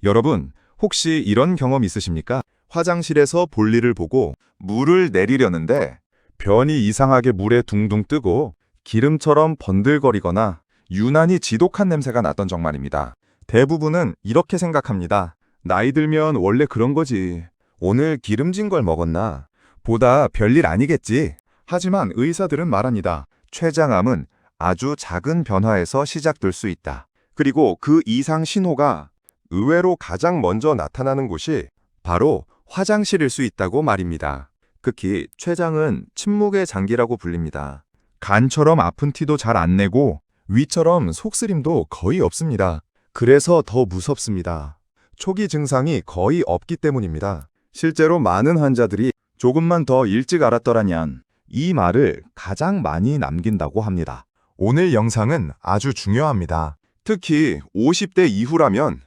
여러분, 혹시 이런 경험 있으십니까? 화장실에서 볼일을 보고 물을 내리려는데 변이 이상하게 물에 둥둥 뜨고 기름처럼 번들거리거나 유난히 지독한 냄새가 났던 적 말입니다. 대부분은 이렇게 생각합니다. 나이 들면 원래 그런 거지. 오늘 기름진 걸 먹었나? 보다 별일 아니겠지. 하지만 의사들은 말합니다. 췌장암은 아주 작은 변화에서 시작될 수 있다. 그리고 그 이상 신호가 의외로 가장 먼저 나타나는 곳이 바로 화장실일 수 있다고 말입니다. 특히 췌장은 침묵의 장기라고 불립니다. 간처럼 아픈 티도 잘 안 내고 위처럼 속쓰림도 거의 없습니다. 그래서 더 무섭습니다. 초기 증상이 거의 없기 때문입니다. 실제로 많은 환자들이 조금만 더 일찍 알았더라면 이 말을 가장 많이 남긴다고 합니다. 오늘 영상은 아주 중요합니다. 특히 50대 이후라면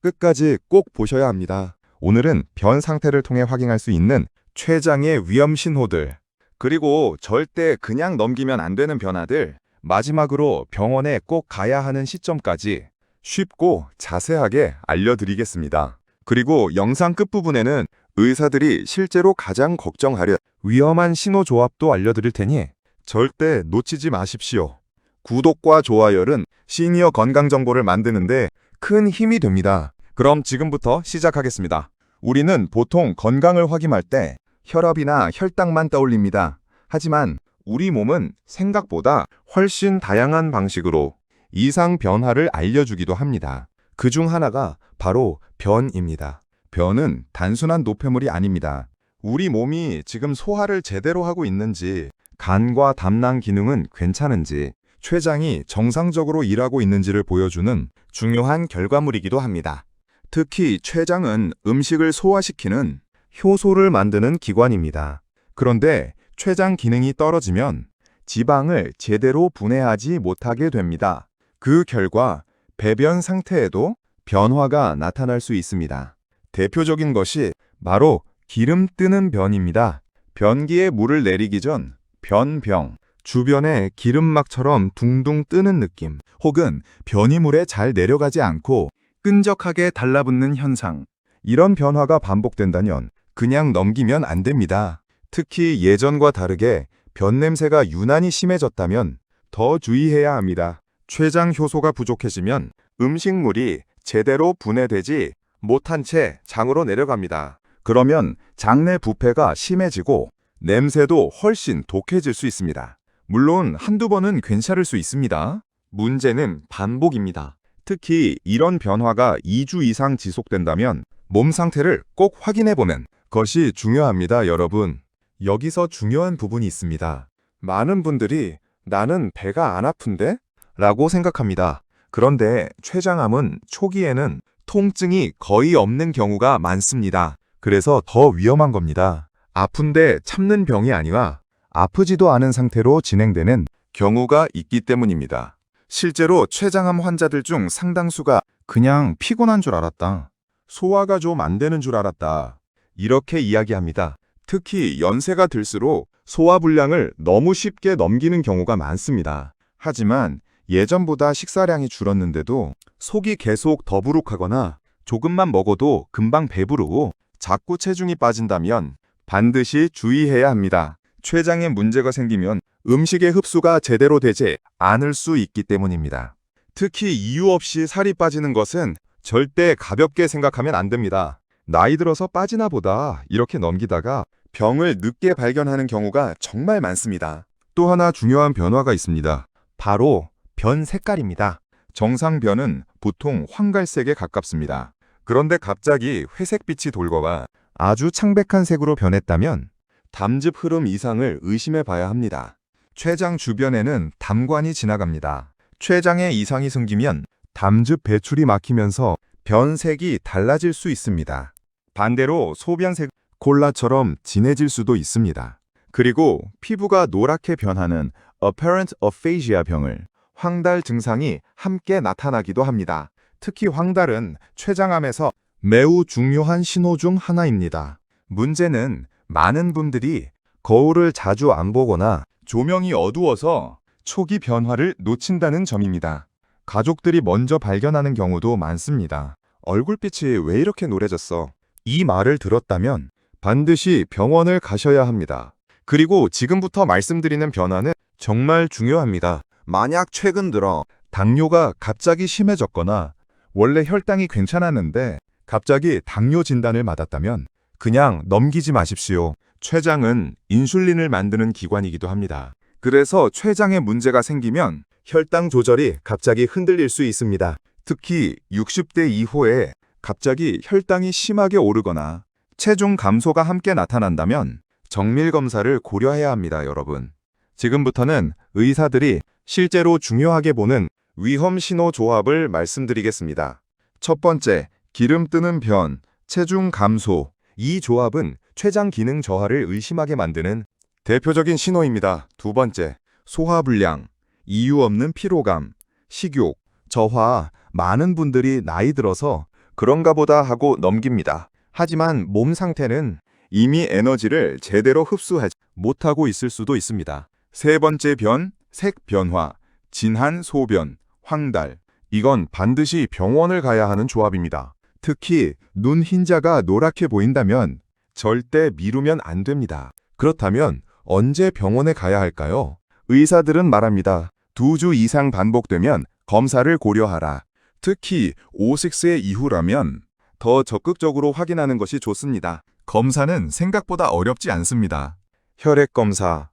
끝까지 꼭 보셔야 합니다. 오늘은 변 상태를 통해 확인할 수 있는 췌장의 위험 신호들, 그리고 절대 그냥 넘기면 안 되는 변화들, 마지막으로 병원에 꼭 가야 하는 시점까지 쉽고 자세하게 알려드리겠습니다. 그리고 영상 끝부분에는 의사들이 실제로 가장 걱정하려 위험한 신호 조합도 알려드릴 테니 절대 놓치지 마십시오. 구독과 좋아요는 시니어 건강 정보를 만드는데 큰 힘이 됩니다. 그럼 지금부터 시작하겠습니다. 우리는 보통 건강을 확인할 때 혈압이나 혈당만 떠올립니다. 하지만 우리 몸은 생각보다 훨씬 다양한 방식으로 이상 변화를 알려주기도 합니다. 그중 하나가 바로 변입니다. 변은 단순한 노폐물이 아닙니다. 우리 몸이 지금 소화를 제대로 하고 있는지, 간과 담낭 기능은 괜찮은지, 췌장이 정상적으로 일하고 있는지를 보여주는 중요한 결과물이기도 합니다. 특히 췌장은 음식을 소화시키는 효소를 만드는 기관입니다. 그런데 췌장 기능이 떨어지면 지방을 제대로 분해하지 못하게 됩니다. 그 결과 배변 상태에도 변화가 나타날 수 있습니다. 대표적인 것이 바로 기름 뜨는 변입니다. 변기에 물을 내리기 전 변병, 주변에 기름막처럼 둥둥 뜨는 느낌, 혹은 변이 물에 잘 내려가지 않고 끈적하게 달라붙는 현상, 이런 변화가 반복된다면 그냥 넘기면 안 됩니다. 특히 예전과 다르게 변 냄새가 유난히 심해졌다면 더 주의해야 합니다. 췌장 효소가 부족해지면 음식물이 제대로 분해되지 못한 채 장으로 내려갑니다. 그러면 장내 부패가 심해지고 냄새도 훨씬 독해질 수 있습니다. 물론 한두 번은 괜찮을 수 있습니다. 문제는 반복입니다. 특히 이런 변화가 2주 이상 지속된다면 몸 상태를 꼭 확인해보는 것이 중요합니다, 여러분. 여기서 중요한 부분이 있습니다. 많은 분들이 나는 배가 안 아픈데? 라고 생각합니다. 그런데 췌장암은 초기에는 통증이 거의 없는 경우가 많습니다. 그래서 더 위험한 겁니다. 아픈데 참는 병이 아니라 아프지도 않은 상태로 진행되는 경우가 있기 때문입니다. 실제로 췌장암 환자들 중 상당수가 그냥 피곤한 줄 알았다, 소화가 좀 안 되는 줄 알았다, 이렇게 이야기합니다. 특히 연세가 들수록 소화불량을 너무 쉽게 넘기는 경우가 많습니다. 하지만 예전보다 식사량이 줄었는데도 속이 계속 더부룩하거나 조금만 먹어도 금방 배부르고 자꾸 체중이 빠진다면 반드시 주의해야 합니다. 췌장에 문제가 생기면 음식의 흡수가 제대로 되지 않을 수 있기 때문입니다. 특히 이유 없이 살이 빠지는 것은 절대 가볍게 생각하면 안 됩니다. 나이 들어서 빠지나 보다 이렇게 넘기다가 병을 늦게 발견하는 경우가 정말 많습니다. 또 하나 중요한 변화가 있습니다. 바로 변 색깔입니다. 정상 변은 보통 황갈색에 가깝습니다. 그런데 갑자기 회색빛이 돌거나 아주 창백한 색으로 변했다면 담즙 흐름 이상을 의심해 봐야 합니다. 췌장 주변에는 담관이 지나갑니다. 췌장에 이상이 생기면 담즙 배출이 막히면서 변색이 달라질 수 있습니다. 반대로 소변색 콜라처럼 진해질 수도 있습니다. 그리고 피부가 노랗게 변하는 apparent aphasia 병을 황달 증상이 함께 나타나기도 합니다. 특히 황달은 췌장암에서 매우 중요한 신호 중 하나입니다. 문제는 많은 분들이 거울을 자주 안 보거나 조명이 어두워서 초기 변화를 놓친다는 점입니다. 가족들이 먼저 발견하는 경우도 많습니다. 얼굴빛이 왜 이렇게 노래졌어? 이 말을 들었다면 반드시 병원을 가셔야 합니다. 그리고 지금부터 말씀드리는 변화는 정말 중요합니다. 만약 최근 들어 당뇨가 갑자기 심해졌거나 원래 혈당이 괜찮았는데 갑자기 당뇨 진단을 받았다면 그냥 넘기지 마십시오. 췌장은 인슐린을 만드는 기관이기도 합니다. 그래서 췌장에 문제가 생기면 혈당 조절이 갑자기 흔들릴 수 있습니다. 특히 60대 이후에 갑자기 혈당이 심하게 오르거나 체중 감소가 함께 나타난다면 정밀 검사를 고려해야 합니다, 여러분. 지금부터는 의사들이 실제로 중요하게 보는 위험 신호 조합을 말씀드리겠습니다. 첫 번째, 기름 뜨는 변, 체중 감소. 이 조합은 췌장 기능 저하를 의심하게 만드는 대표적인 신호입니다. 두 번째, 소화불량, 이유 없는 피로감, 식욕, 저하. 많은 분들이 나이 들어서 그런가 보다 하고 넘깁니다. 하지만 몸 상태는 이미 에너지를 제대로 흡수하지 못하고 있을 수도 있습니다. 세 번째 변, 색 변화, 진한 소변, 황달. 이건 반드시 병원을 가야 하는 조합입니다. 특히 눈 흰자가 노랗게 보인다면 절대 미루면 안 됩니다. 그렇다면 언제 병원에 가야 할까요? 의사들은 말합니다. 2주 이상 반복되면 검사를 고려하라. 특히 O6의 이후라면 더 적극적으로 확인하는 것이 좋습니다. 검사는 생각보다 어렵지 않습니다. 혈액 검사,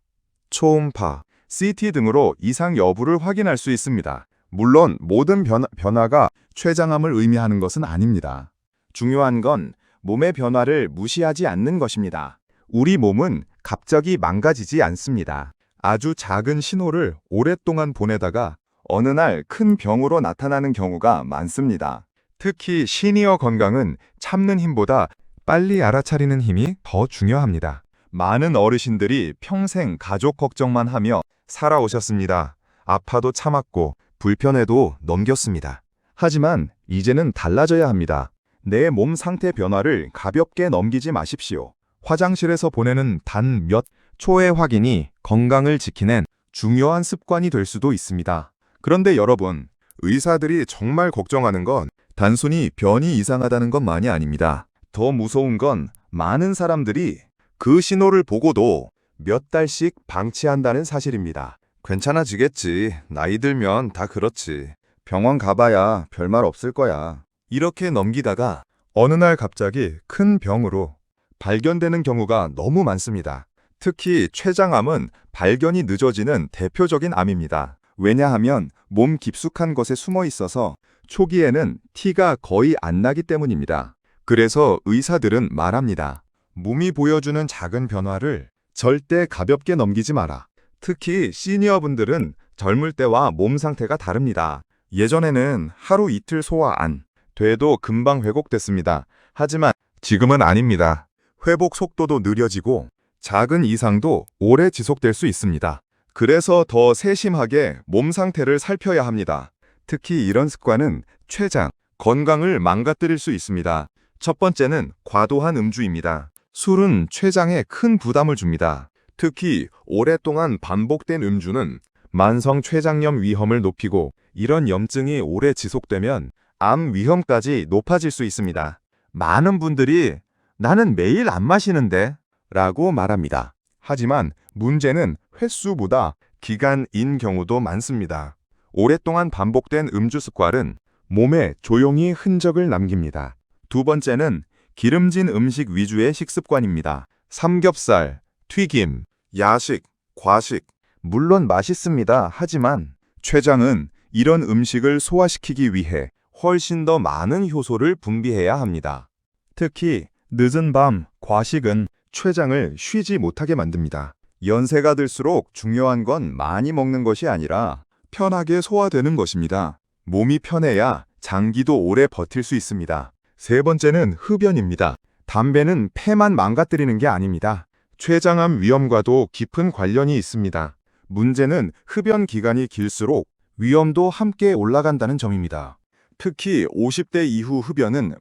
초음파, CT 등으로 이상 여부를 확인할 수 있습니다. 물론 모든 변화가 췌장암을 의미하는 것은 아닙니다. 중요한 건 몸의 변화를 무시하지 않는 것입니다. 우리 몸은 갑자기 망가지지 않습니다. 아주 작은 신호를 오랫동안 보내다가 어느 날 큰 병으로 나타나는 경우가 많습니다. 특히 시니어 건강은 참는 힘보다 빨리 알아차리는 힘이 더 중요합니다. 많은 어르신들이 평생 가족 걱정만 하며 살아오셨습니다. 아파도 참았고 불편해도 넘겼습니다. 하지만 이제는 달라져야 합니다. 내 몸 상태 변화를 가볍게 넘기지 마십시오. 화장실에서 보내는 단 몇 초의 확인이 건강을 지키는 중요한 습관이 될 수도 있습니다. 그런데 여러분, 의사들이 정말 걱정하는 건 단순히 변이 이상하다는 것만이 아닙니다. 더 무서운 건 많은 사람들이 그 신호를 보고도 몇 달씩 방치한다는 사실입니다. 괜찮아지겠지. 나이 들면 다 그렇지. 병원 가봐야 별말 없을 거야. 이렇게 넘기다가 어느 날 갑자기 큰 병으로 발견되는 경우가 너무 많습니다. 특히 췌장암은 발견이 늦어지는 대표적인 암입니다. 왜냐하면 몸 깊숙한 것에 숨어 있어서 초기에는 티가 거의 안 나기 때문입니다. 그래서 의사들은 말합니다. 몸이 보여주는 작은 변화를 절대 가볍게 넘기지 마라. 특히 시니어분들은 젊을 때와 몸 상태가 다릅니다. 예전에는 하루 이틀 소화 안 돼도 금방 회복됐습니다. 하지만 지금은 아닙니다. 회복 속도도 느려지고 작은 이상도 오래 지속될 수 있습니다. 그래서 더 세심하게 몸 상태를 살펴야 합니다. 특히 이런 습관은 췌장, 건강을 망가뜨릴 수 있습니다. 첫 번째는 과도한 음주입니다. 술은 췌장에 큰 부담을 줍니다. 특히 오랫동안 반복된 음주는 만성 췌장염 위험을 높이고 이런 염증이 오래 지속되면 암 위험까지 높아질 수 있습니다. 많은 분들이 나는 매일 안 마시는데 라고 말합니다. 하지만 문제는 횟수보다 기간인 경우도 많습니다. 오랫동안 반복된 음주 습관은 몸에 조용히 흔적을 남깁니다. 두 번째는 기름진 음식 위주의 식습관입니다. 삼겹살, 튀김, 야식, 과식. 물론 맛있습니다. 하지만 췌장은 이런 음식을 소화시키기 위해 훨씬 더 많은 효소를 분비해야 합니다. 특히 늦은 밤 과식은 췌장을 쉬지 못하게 만듭니다. 연세가 들수록 중요한 건 많이 먹는 것이 아니라 편하게 소화되는 것입니다. 몸이 편해야 장기도 오래 버틸 수 있습니다. 세 번째는 흡연입니다. 담배는 폐만 망가뜨리는 게 아닙니다. 췌장암 위험과도 깊은 관련이 있습니다. 문제는 흡연 기간이 길수록 위험도 함께 올라간다는 점입니다. 특히 50대 이후 흡연은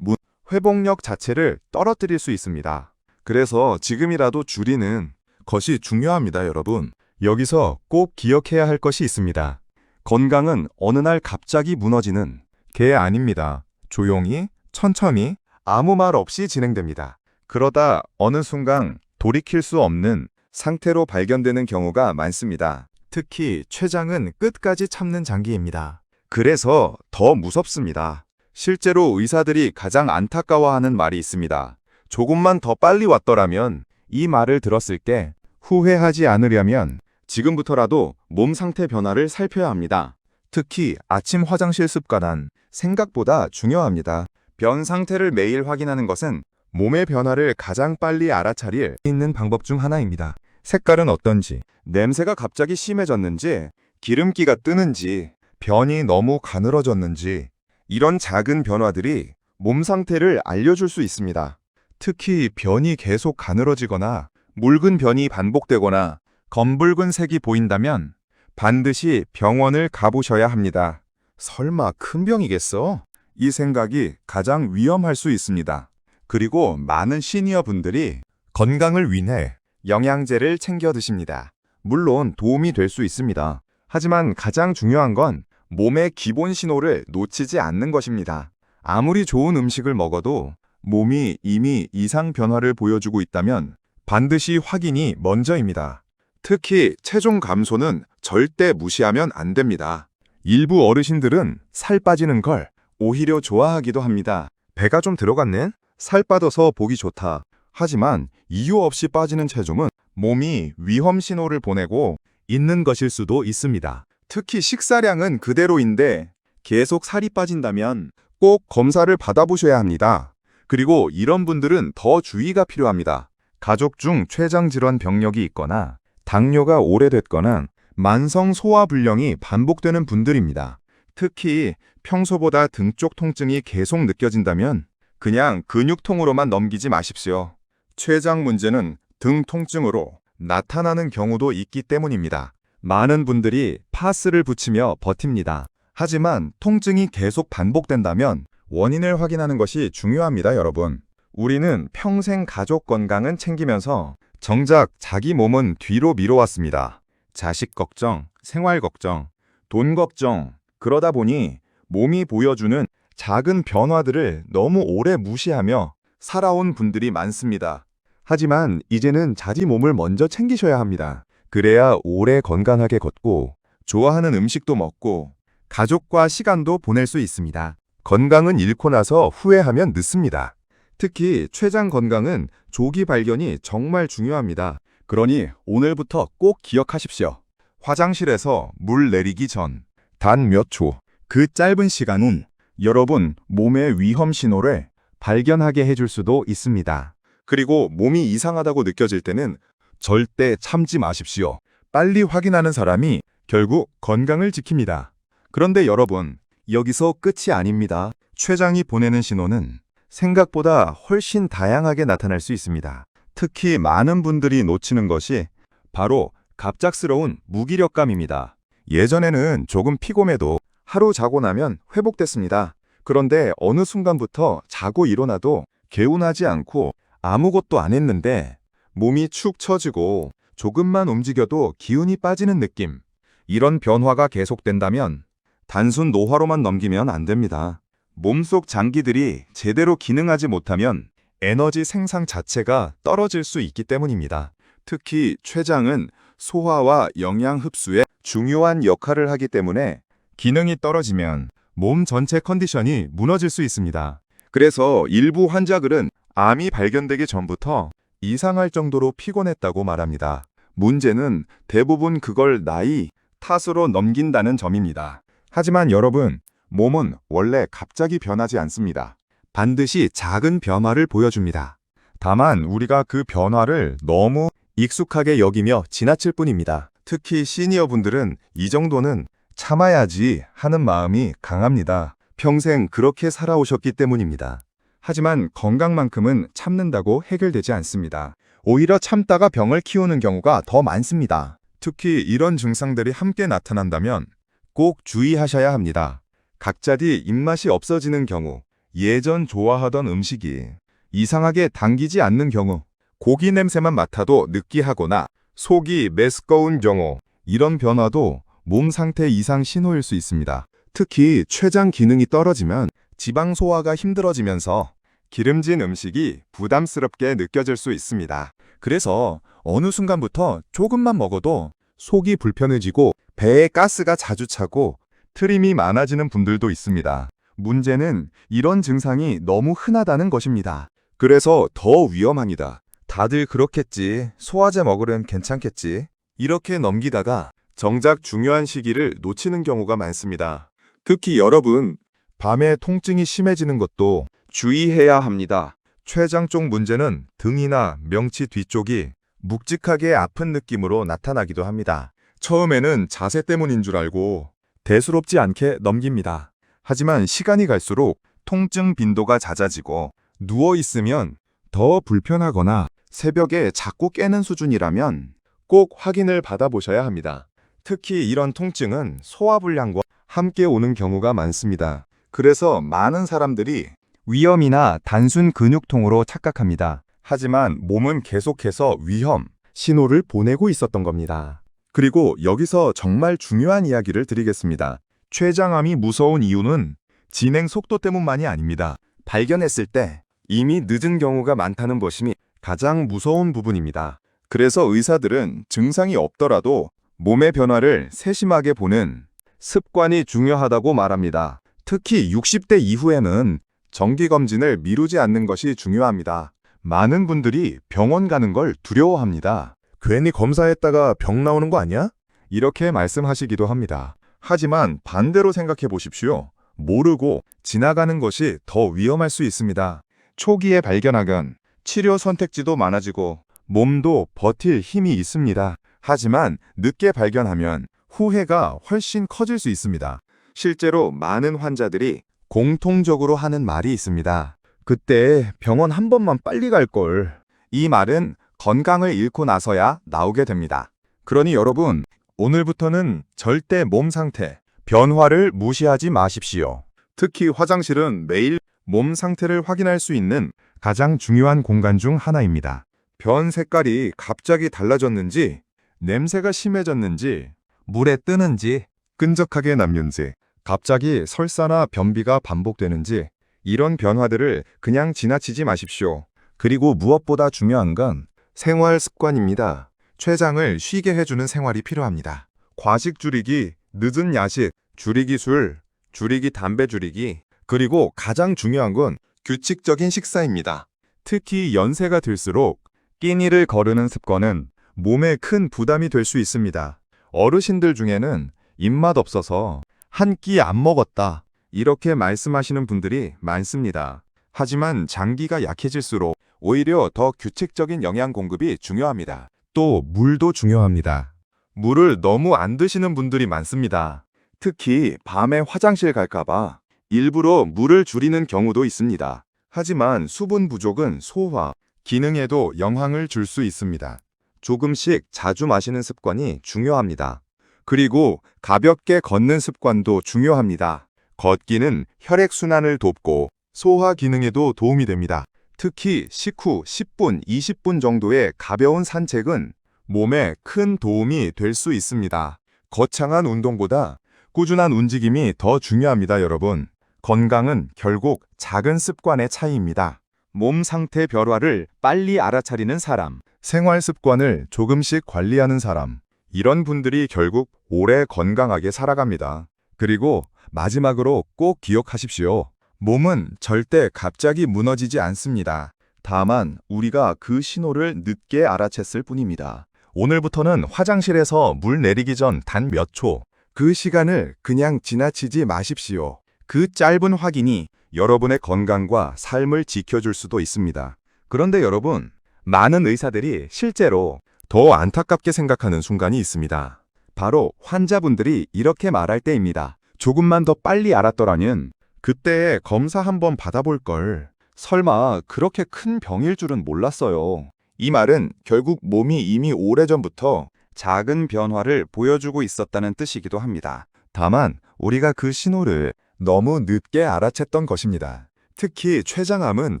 회복력 자체를 떨어뜨릴 수 있습니다. 그래서 지금이라도 줄이는 것이 중요합니다, 여러분. 여기서 꼭 기억해야 할 것이 있습니다. 건강은 어느 날 갑자기 무너지는 게 아닙니다. 조용히 천천히 아무 말 없이 진행됩니다. 그러다 어느 순간 돌이킬 수 없는 상태로 발견되는 경우가 많습니다. 특히 췌장은 끝까지 참는 장기입니다. 그래서 더 무섭습니다. 실제로 의사들이 가장 안타까워하는 말이 있습니다. 조금만 더 빨리 왔더라면. 이 말을 들었을 때 후회하지 않으려면 지금부터라도 몸 상태 변화를 살펴야 합니다. 특히 아침 화장실 습관은 생각보다 중요합니다. 변 상태를 매일 확인하는 것은 몸의 변화를 가장 빨리 알아차릴 수 있는 방법 중 하나입니다. 색깔은 어떤지, 냄새가 갑자기 심해졌는지, 기름기가 뜨는지, 변이 너무 가늘어졌는지, 이런 작은 변화들이 몸 상태를 알려줄 수 있습니다. 특히 변이 계속 가늘어지거나 묽은 변이 반복되거나 검붉은 색이 보인다면 반드시 병원을 가보셔야 합니다. 설마 큰 병이겠어? 이 생각이 가장 위험할 수 있습니다. 그리고 많은 시니어 분들이 건강을 위해 영양제를 챙겨 드십니다. 물론 도움이 될 수 있습니다. 하지만 가장 중요한 건 몸의 기본 신호를 놓치지 않는 것입니다. 아무리 좋은 음식을 먹어도 몸이 이미 이상 변화를 보여주고 있다면 반드시 확인이 먼저입니다. 특히 체중 감소는 절대 무시하면 안 됩니다. 일부 어르신들은 살 빠지는 걸 오히려 좋아하기도 합니다. 배가 좀 들어갔네? 살 빠져서 보기 좋다. 하지만 이유 없이 빠지는 체중은 몸이 위험 신호를 보내고 있는 것일 수도 있습니다. 특히 식사량은 그대로인데 계속 살이 빠진다면 꼭 검사를 받아보셔야 합니다. 그리고 이런 분들은 더 주의가 필요합니다. 가족 중 췌장 질환 병력이 있거나 당뇨가 오래됐거나 만성 소화불량이 반복되는 분들입니다. 특히 평소보다 등 쪽 통증이 계속 느껴진다면 그냥 근육통으로만 넘기지 마십시오. 췌장 문제는 등 통증으로 나타나는 경우도 있기 때문입니다. 많은 분들이 파스를 붙이며 버팁니다. 하지만 통증이 계속 반복된다면 원인을 확인하는 것이 중요합니다, 여러분. 우리는 평생 가족 건강은 챙기면서 정작 자기 몸은 뒤로 미뤄왔습니다. 자식 걱정, 생활 걱정, 돈 걱정, 그러다 보니 몸이 보여주는 작은 변화들을 너무 오래 무시하며 살아온 분들이 많습니다. 하지만 이제는 자기 몸을 먼저 챙기셔야 합니다. 그래야 오래 건강하게 걷고 좋아하는 음식도 먹고 가족과 시간도 보낼 수 있습니다. 건강은 잃고 나서 후회하면 늦습니다. 특히 췌장 건강은 조기 발견이 정말 중요합니다. 그러니 오늘부터 꼭 기억하십시오. 화장실에서 물 내리기 전 단 몇 초, 그 짧은 시간은 여러분 몸의 위험 신호를 발견하게 해줄 수도 있습니다. 그리고 몸이 이상하다고 느껴질 때는 절대 참지 마십시오. 빨리 확인하는 사람이 결국 건강을 지킵니다. 그런데 여러분, 여기서 끝이 아닙니다. 췌장이 보내는 신호는 생각보다 훨씬 다양하게 나타날 수 있습니다. 특히 많은 분들이 놓치는 것이 바로 갑작스러운 무기력감입니다. 예전에는 조금 피곤해도 하루 자고 나면 회복됐습니다. 그런데 어느 순간부터 자고 일어나도 개운하지 않고 아무것도 안 했는데 몸이 축 처지고 조금만 움직여도 기운이 빠지는 느낌. 이런 변화가 계속된다면 단순 노화로만 넘기면 안 됩니다. 몸속 장기들이 제대로 기능하지 못하면 에너지 생산 자체가 떨어질 수 있기 때문입니다. 특히 췌장은 소화와 영양 흡수에 중요한 역할을 하기 때문에 기능이 떨어지면 몸 전체 컨디션이 무너질 수 있습니다. 그래서 일부 환자들은 암이 발견되기 전부터 이상할 정도로 피곤했다고 말합니다. 문제는 대부분 그걸 나이 탓으로 넘긴다는 점입니다. 하지만 여러분, 몸은 원래 갑자기 변하지 않습니다. 반드시 작은 변화를 보여줍니다. 다만 우리가 그 변화를 너무 익숙하게 여기며 지나칠 뿐입니다. 특히 시니어 분들은 이 정도는 참아야지 하는 마음이 강합니다. 평생 그렇게 살아오셨기 때문입니다. 하지만 건강만큼은 참는다고 해결되지 않습니다. 오히려 참다가 병을 키우는 경우가 더 많습니다. 특히 이런 증상들이 함께 나타난다면 꼭 주의하셔야 합니다. 각자의 입맛이 없어지는 경우, 예전 좋아하던 음식이 이상하게 당기지 않는 경우, 고기 냄새만 맡아도 느끼하거나 속이 메스꺼운 경우, 이런 변화도 몸 상태 이상 신호일 수 있습니다. 특히 췌장 기능이 떨어지면 지방 소화가 힘들어지면서 기름진 음식이 부담스럽게 느껴질 수 있습니다. 그래서 어느 순간부터 조금만 먹어도 속이 불편해지고 배에 가스가 자주 차고 트림이 많아지는 분들도 있습니다. 문제는 이런 증상이 너무 흔하다는 것입니다. 그래서 더 위험합니다. 다들 그렇겠지. 소화제 먹으면 괜찮겠지. 이렇게 넘기다가 정작 중요한 시기를 놓치는 경우가 많습니다. 특히 여러분, 밤에 통증이 심해지는 것도 주의해야 합니다. 췌장 쪽 문제는 등이나 명치 뒤쪽이 묵직하게 아픈 느낌으로 나타나기도 합니다. 처음에는 자세 때문인 줄 알고 대수롭지 않게 넘깁니다. 하지만 시간이 갈수록 통증 빈도가 잦아지고 누워 있으면 더 불편하거나 새벽에 자꾸 깨는 수준이라면 꼭 확인을 받아보셔야 합니다. 특히 이런 통증은 소화불량과 함께 오는 경우가 많습니다. 그래서 많은 사람들이 위염이나 단순 근육통으로 착각합니다. 하지만 몸은 계속해서 위험 신호를 보내고 있었던 겁니다. 그리고 여기서 정말 중요한 이야기를 드리겠습니다. 췌장암이 무서운 이유는 진행 속도 때문만이 아닙니다. 발견했을 때 이미 늦은 경우가 많다는 것이 가장 무서운 부분입니다. 그래서 의사들은 증상이 없더라도 몸의 변화를 세심하게 보는 습관이 중요하다고 말합니다. 특히 60대 이후에는 정기검진을 미루지 않는 것이 중요합니다. 많은 분들이 병원 가는 걸 두려워합니다. 괜히 검사했다가 병 나오는 거 아니야? 이렇게 말씀하시기도 합니다. 하지만 반대로 생각해 보십시오. 모르고 지나가는 것이 더 위험할 수 있습니다. 초기에 발견하면 치료 선택지도 많아지고 몸도 버틸 힘이 있습니다. 하지만 늦게 발견하면 후회가 훨씬 커질 수 있습니다. 실제로 많은 환자들이 공통적으로 하는 말이 있습니다. 그때 병원 한 번만 빨리 갈 걸. 이 말은 건강을 잃고 나서야 나오게 됩니다. 그러니 여러분, 오늘부터는 절대 몸 상태, 변화를 무시하지 마십시오. 특히 화장실은 매일 몸 상태를 확인할 수 있는 가장 중요한 공간 중 하나입니다. 변 색깔이 갑자기 달라졌는지, 냄새가 심해졌는지, 물에 뜨는지, 끈적하게 남는지, 갑자기 설사나 변비가 반복되는지 이런 변화들을 그냥 지나치지 마십시오. 그리고 무엇보다 중요한 건 생활 습관입니다. 췌장을 쉬게 해주는 생활이 필요합니다. 과식 줄이기, 늦은 야식, 줄이기 술, 줄이기 담배 줄이기, 그리고 가장 중요한 건 규칙적인 식사입니다. 특히 연세가 들수록 끼니를 거르는 습관은 몸에 큰 부담이 될 수 있습니다. 어르신들 중에는 입맛 없어서 한 끼 안 먹었다 이렇게 말씀하시는 분들이 많습니다. 하지만 장기가 약해질수록 오히려 더 규칙적인 영양 공급이 중요합니다. 또 물도 중요합니다. 물을 너무 안 드시는 분들이 많습니다. 특히 밤에 화장실 갈까봐 일부러 물을 줄이는 경우도 있습니다. 하지만 수분 부족은 소화, 기능에도 영향을 줄 수 있습니다. 조금씩 자주 마시는 습관이 중요합니다. 그리고 가볍게 걷는 습관도 중요합니다. 걷기는 혈액순환을 돕고 소화 기능에도 도움이 됩니다. 특히 식후 10분, 20분 정도의 가벼운 산책은 몸에 큰 도움이 될 수 있습니다. 거창한 운동보다 꾸준한 움직임이 더 중요합니다, 여러분. 건강은 결국 작은 습관의 차이입니다. 몸 상태 변화를 빨리 알아차리는 사람, 생활 습관을 조금씩 관리하는 사람, 이런 분들이 결국 오래 건강하게 살아갑니다. 그리고 마지막으로 꼭 기억하십시오. 몸은 절대 갑자기 무너지지 않습니다. 다만 우리가 그 신호를 늦게 알아챘을 뿐입니다. 오늘부터는 화장실에서 물 내리기 전 단 몇 초, 그 시간을 그냥 지나치지 마십시오. 그 짧은 확인이 여러분의 건강과 삶을 지켜줄 수도 있습니다. 그런데 여러분, 많은 의사들이 실제로 더 안타깝게 생각하는 순간이 있습니다. 바로 환자분들이 이렇게 말할 때입니다. 조금만 더 빨리 알았더라면 그때 검사 한번 받아볼 걸. 설마 그렇게 큰 병일 줄은 몰랐어요. 이 말은 결국 몸이 이미 오래전부터 작은 변화를 보여주고 있었다는 뜻이기도 합니다. 다만 우리가 그 신호를 너무 늦게 알아챘던 것입니다. 특히 췌장암은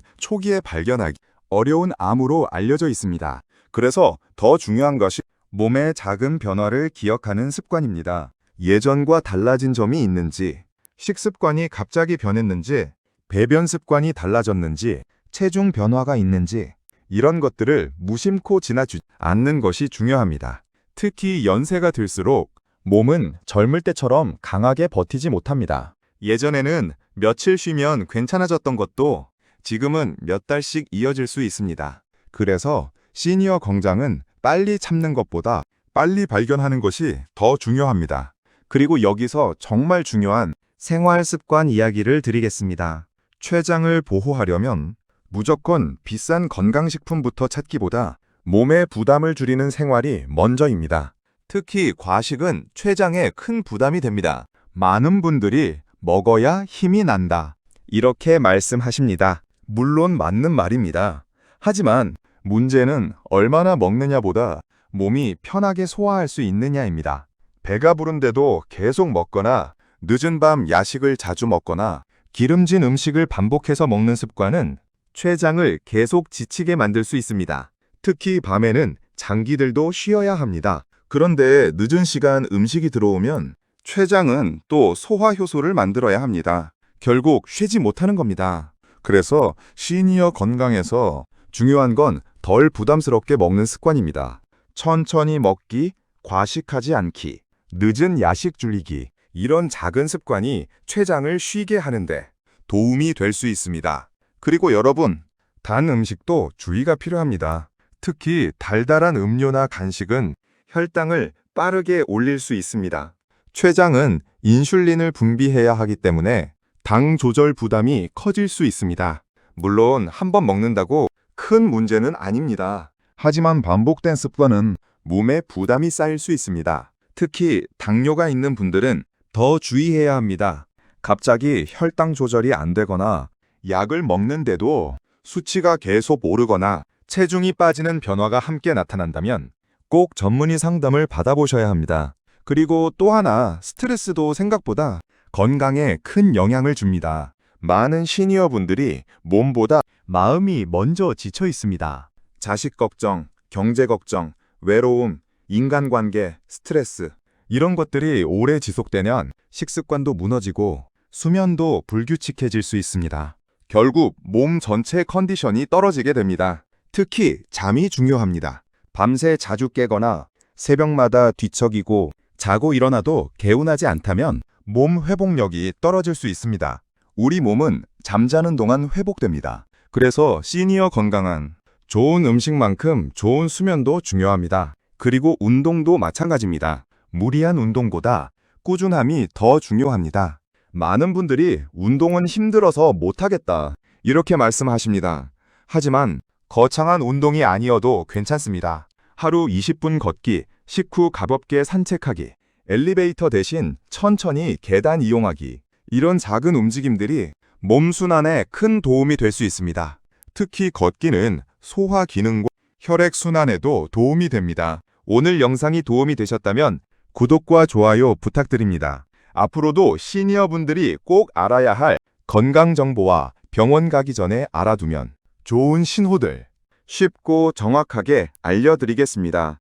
초기에 발견하기 어려운 암으로 알려져 있습니다. 그래서 더 중요한 것이 몸의 작은 변화를 기억하는 습관입니다. 예전과 달라진 점이 있는지, 식습관이 갑자기 변했는지, 배변 습관이 달라졌는지, 체중 변화가 있는지 이런 것들을 무심코 지나치지 않는 것이 중요합니다. 특히 연세가 들수록 몸은 젊을 때처럼 강하게 버티지 못합니다. 예전에는 며칠 쉬면 괜찮아졌던 것도 지금은 몇 달씩 이어질 수 있습니다. 그래서 시니어 건강은 빨리 참는 것보다 빨리 발견하는 것이 더 중요합니다. 그리고 여기서 정말 중요한 생활 습관 이야기를 드리겠습니다. 췌장을 보호하려면 무조건 비싼 건강식품부터 찾기보다 몸에 부담을 줄이는 생활이 먼저입니다. 특히 과식은 췌장에 큰 부담이 됩니다. 많은 분들이 먹어야 힘이 난다, 이렇게 말씀하십니다. 물론 맞는 말입니다. 하지만 문제는 얼마나 먹느냐보다 몸이 편하게 소화할 수 있느냐입니다. 배가 부른데도 계속 먹거나 늦은 밤 야식을 자주 먹거나 기름진 음식을 반복해서 먹는 습관은 췌장을 계속 지치게 만들 수 있습니다. 특히 밤에는 장기들도 쉬어야 합니다. 그런데 늦은 시간 음식이 들어오면 췌장은 또 소화 효소를 만들어야 합니다. 결국 쉬지 못하는 겁니다. 그래서 시니어 건강에서 중요한 건 덜 부담스럽게 먹는 습관입니다. 천천히 먹기, 과식하지 않기, 늦은 야식 줄이기, 이런 작은 습관이 췌장을 쉬게 하는데 도움이 될 수 있습니다. 그리고 여러분, 단 음식도 주의가 필요합니다. 특히 달달한 음료나 간식은 혈당을 빠르게 올릴 수 있습니다. 췌장은 인슐린을 분비해야 하기 때문에 당 조절 부담이 커질 수 있습니다. 물론 한 번 먹는다고 큰 문제는 아닙니다. 하지만 반복된 습관은 몸에 부담이 쌓일 수 있습니다. 특히 당뇨가 있는 분들은 더 주의해야 합니다. 갑자기 혈당 조절이 안 되거나 약을 먹는데도 수치가 계속 오르거나 체중이 빠지는 변화가 함께 나타난다면 꼭 전문의 상담을 받아보셔야 합니다. 그리고 또 하나, 스트레스도 생각보다 건강에 큰 영향을 줍니다. 많은 시니어 분들이 몸보다 마음이 먼저 지쳐 있습니다. 자식 걱정, 경제 걱정, 외로움, 인간관계, 스트레스, 이런 것들이 오래 지속되면 식습관도 무너지고 수면도 불규칙해질 수 있습니다. 결국 몸 전체 컨디션이 떨어지게 됩니다. 특히 잠이 중요합니다. 밤새 자주 깨거나 새벽마다 뒤척이고 자고 일어나도 개운하지 않다면 몸 회복력이 떨어질 수 있습니다. 우리 몸은 잠자는 동안 회복됩니다. 그래서 시니어 건강한 좋은 음식만큼 좋은 수면도 중요합니다. 그리고 운동도 마찬가지입니다. 무리한 운동보다 꾸준함이 더 중요합니다. 많은 분들이 운동은 힘들어서 못하겠다, 이렇게 말씀하십니다. 하지만 거창한 운동이 아니어도 괜찮습니다. 하루 20분 걷기, 식후 가볍게 산책하기, 엘리베이터 대신 천천히 계단 이용하기, 이런 작은 움직임들이 몸 순환에 큰 도움이 될 수 있습니다. 특히 걷기는 소화 기능과 혈액 순환에도 도움이 됩니다. 오늘 영상이 도움이 되셨다면 구독과 좋아요 부탁드립니다. 앞으로도 시니어분들이 꼭 알아야 할 건강 정보와 병원 가기 전에 알아두면 좋은 신호들 쉽고 정확하게 알려드리겠습니다.